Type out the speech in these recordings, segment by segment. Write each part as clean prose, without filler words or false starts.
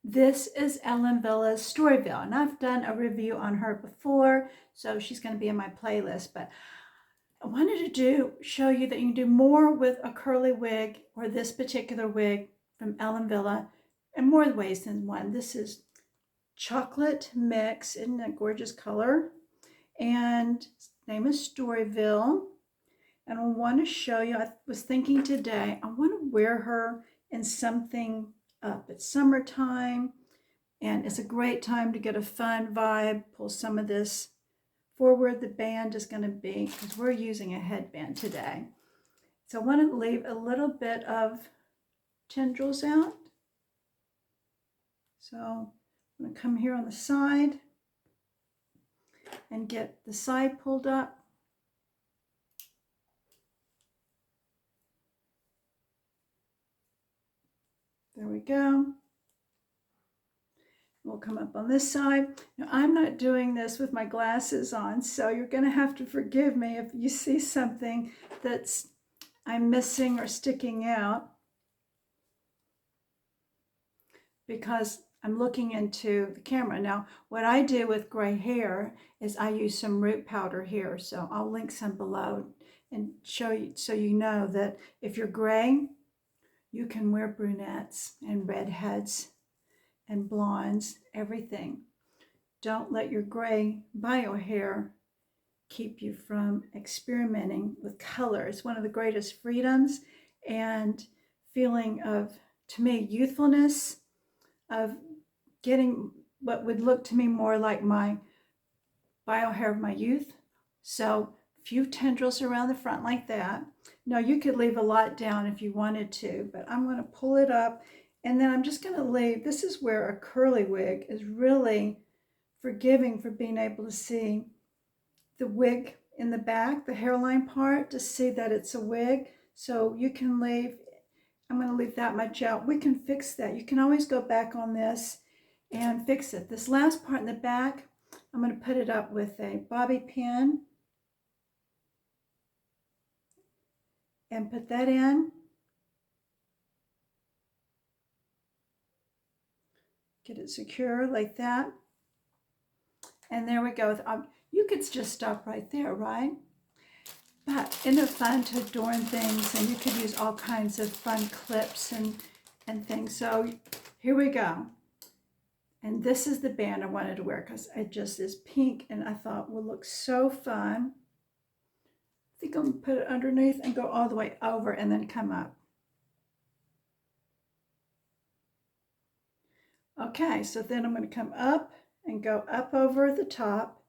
This is Ellen Villa's Storyville, and I've done a review on her before, so she's going to be in my playlist. But I wanted to show you that you can do more with a curly wig or this particular wig from Ellen Villa in more ways than one. This is chocolate mix, isn't that gorgeous color? And name is Storyville. And I want to show you, I was thinking today, I want to wear her in something up. It's summertime and it's a great time to get a fun vibe, pull some of this forward. The band is going to be, because we're using a headband today. So I want to leave a little bit of tendrils out. So I'm going to come here on the side and get the side pulled up. There we go. We'll come up on this side. Now, I'm not doing this with my glasses on, so you're going to have to forgive me if you see something that's I'm missing or sticking out, because I'm looking into the camera. Now, what I do with gray hair is I use some root powder here, so I'll link some below and show you so you know that if you're gray, you can wear brunettes and redheads and blondes, everything. Don't let your gray bio hair keep you from experimenting with color. It's one of the greatest freedoms and feeling of, to me, youthfulness, of getting what would look to me more like my bio hair of my youth. So few tendrils around the front like that. Now you could leave a lot down if you wanted to, but I'm going to pull it up, and then I'm just going to leave. This is where a curly wig is really forgiving for being able to see the wig in the back, the hairline part, to see that it's a wig. So you can leave, I'm going to leave that much out. We can fix that. You can always go back on this and fix it. This last part in the back, I'm going to put it up with a bobby pin and put that in. Get it secure like that. And there we go. You could just stop right there, right? But isn't it fun to adorn things? And you could use all kinds of fun clips and things. So here we go. And this is the band I wanted to wear because it just is pink and I thought will look so fun. I think I'm going to put it underneath and go all the way over and then come up. Okay, so then I'm going to come up and go up over the top.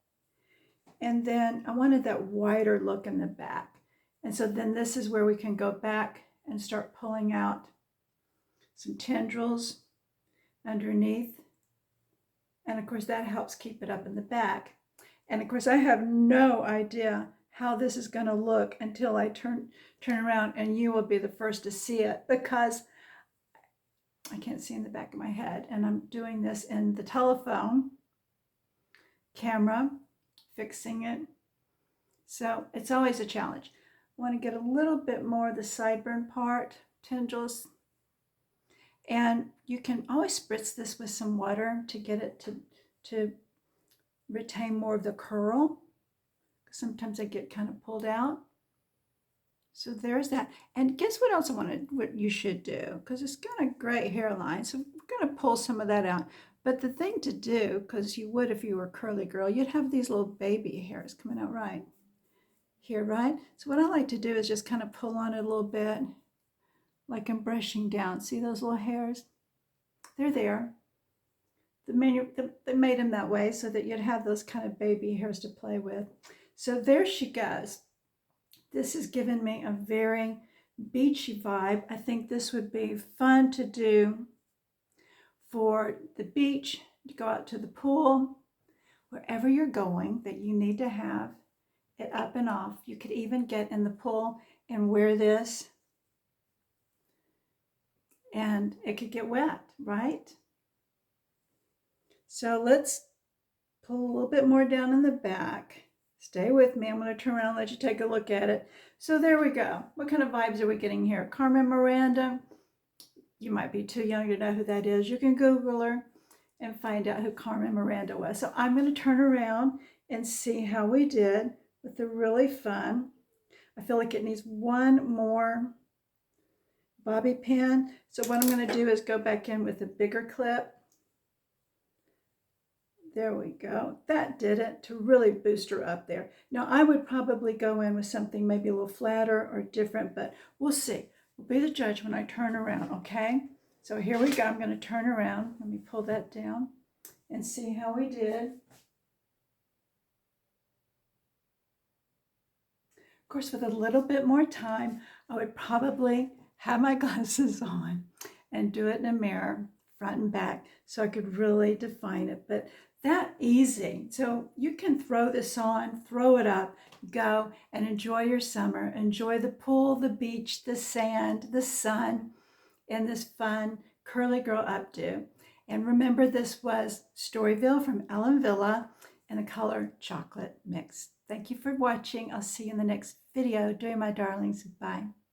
And then I wanted that wider look in the back. And so then this is where we can go back and start pulling out some tendrils underneath. And of course that helps keep it up in the back. And of course I have no idea how this is going to look until I turn around, and you will be the first to see it, because I can't see in the back of my head. And I'm doing this in the telephone camera, fixing it. So it's always a challenge. I want to get a little bit more of the sideburn part, tendrils. And you can always spritz this with some water to get it to retain more of the curl. Sometimes I get kind of pulled out. So there's that. And guess what else what you should do? Because it's got a great hairline. So we're going to pull some of that out. But the thing to do, because you would if you were a curly girl, you'd have these little baby hairs coming out right here, right? So what I like to do is just kind of pull on it a little bit, like I'm brushing down. See those little hairs? They're there. They made them that way so that you'd have those kind of baby hairs to play with. So there she goes. This has given me a very beachy vibe. I think this would be fun to do for the beach, to go out to the pool, wherever you're going that you need to have it up and off. You could even get in the pool and wear this, and it could get wet, right? So let's pull a little bit more down in the back. Stay with me. I'm going to turn around and let you take a look at it. So there we go. What kind of vibes are we getting here? Carmen Miranda. you might be too young to know who that is. You can Google her and find out who Carmen Miranda was. So I'm going to turn around and see how we did with the really fun. I feel like it needs one more bobby pin. So what I'm going to do is go back in with a bigger clip. There we go. That did it to really boost her up there. Now I would probably go in with something maybe a little flatter or different, but we'll see. We'll be the judge when I turn around, okay? So here we go. I'm going to turn around. Let me pull that down and see how we did. Of course, with a little bit more time, I would probably have my glasses on and do it in a mirror, front and back, so I could really define it. But that easy. So you can throw this on, throw it up, go and enjoy your summer. Enjoy the pool, the beach, the sand, the sun, and this fun curly girl updo. And remember, this was Storyville from Ellen Villa in the color Chocolate Mix. Thank you for watching. I'll see you in the next video. Doing my darlings. Bye.